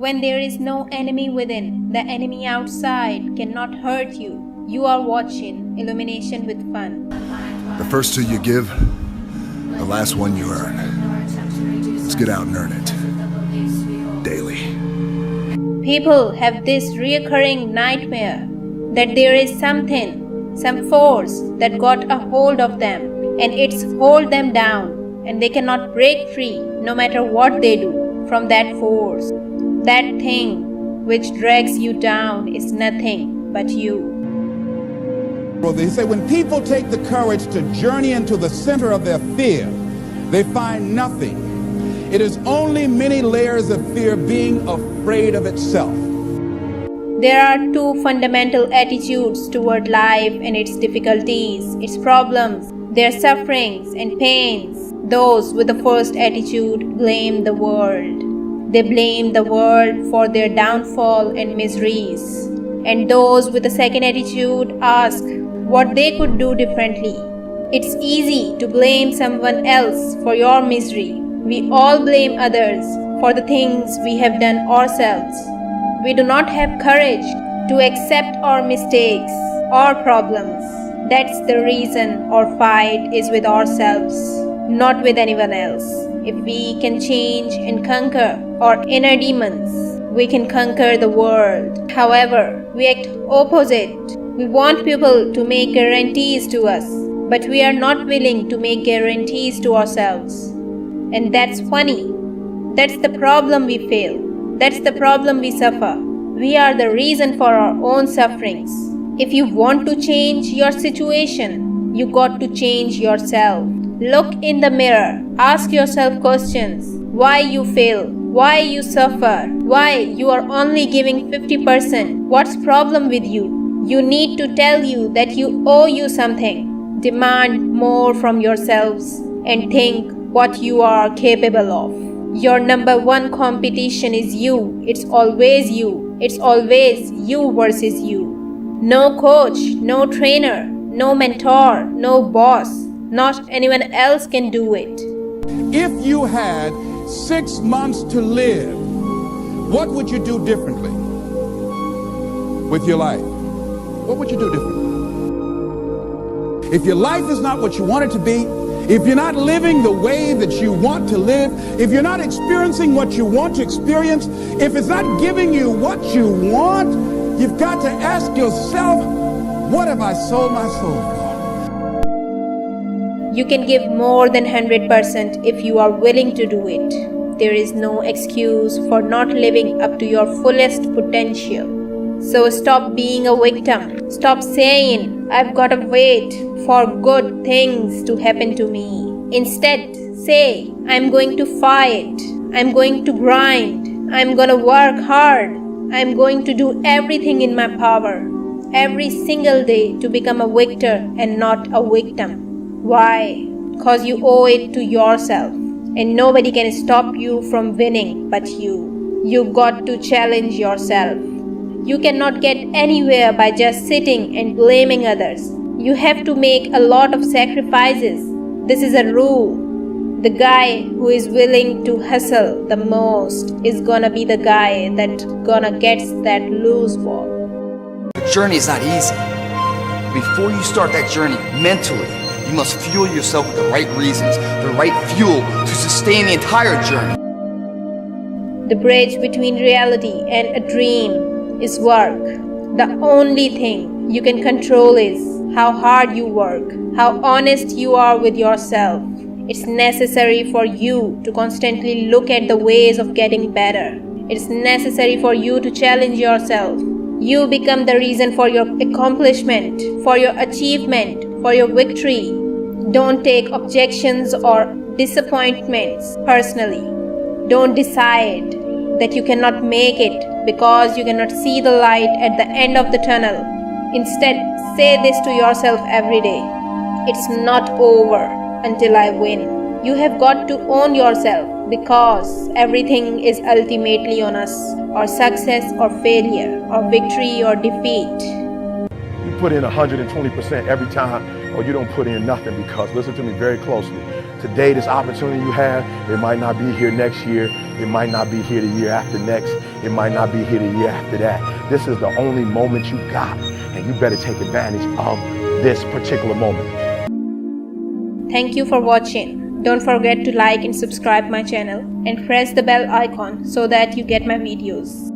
When there is no enemy within, the enemy outside cannot hurt you. You are watching Illumination with Fun. The first two you give, the last one you earn. Let's get out and earn it. Daily. People have this reoccurring nightmare that there is something, some force that got a hold of them and it's hold them down and they cannot break free no matter what they do from that force. That thing which drags you down is nothing but you. Well, they say when people take the courage to journey into the center of their fear, they find nothing. It is only many layers of fear being afraid of itself. There are two fundamental attitudes toward life and its difficulties, its problems, their sufferings and pains. Those with the first attitude blame the world. They blame the world for their downfall and miseries. And those with the second attitude ask what they could do differently. It's easy to blame someone else for your misery. We all blame others for the things we have done ourselves. We do not have courage to accept our mistakes or problems. That's the reason our fight is with ourselves, not with anyone else. If we can change and conquer our inner demons, we can conquer the world. However, we act opposite. We want people to make guarantees to us, but we are not willing to make guarantees to ourselves. And that's funny. That's the problem we fail. That's the problem we suffer. We are the reason for our own sufferings. If you want to change your situation, you got to change yourself. Look in the mirror. Ask yourself questions. Why you fail? Why you suffer? Why you are only giving 50%? What's problem with you? You need to tell you that you owe you something. Demand more from yourselves and think what you are capable of. Your number one competition is you. It's always you. It's always you versus you. No coach, no trainer, no mentor, no boss. Not anyone else can do it. If you had 6 months to live, what would you do differently with your life? What would you do differently? If your life is not what you want it to be, if you're not living the way that you want to live, if you're not experiencing what you want to experience, if it's not giving you what you want, you've got to ask yourself, what have I sold my soul for? You can give more than 100% if you are willing to do it. There is no excuse for not living up to your fullest potential. So stop being a victim. Stop saying, I've got to wait for good things to happen to me. Instead, say, I'm going to fight. I'm going to grind. I'm going to work hard. I'm going to do everything in my power every single day to become a victor and not a victim. Why? Because you owe it to yourself. And nobody can stop you from winning but you. You got to challenge yourself. You cannot get anywhere by just sitting and blaming others. You have to make a lot of sacrifices. This is a rule. The guy who is willing to hustle the most is gonna be the guy that gonna get that loose ball. The journey is not easy. Before you start that journey mentally, you must fuel yourself with the right reasons, the right fuel to sustain the entire journey. The bridge between reality and a dream is work. The only thing you can control is how hard you work, how honest you are with yourself. It's necessary for you to constantly look at the ways of getting better. It's necessary for you to challenge yourself. You become the reason for your accomplishment, for your achievement, for your victory. Don't take objections or disappointments personally. Don't decide that you cannot make it because you cannot see the light at the end of the tunnel. Instead, say this to yourself every day. It's not over until I win. You have got to own yourself because everything is ultimately on us, or success or failure, or victory or defeat. You put in 120% every time, or you don't put in nothing, because listen to me very closely. Today, this opportunity you have, it might not be here next year. It might not be here the year after next. It might not be here the year after that. This is the only moment you got, and you better take advantage of this particular moment. Thank you for watching. Don't forget to like and subscribe my channel and press the bell icon so that you get my videos.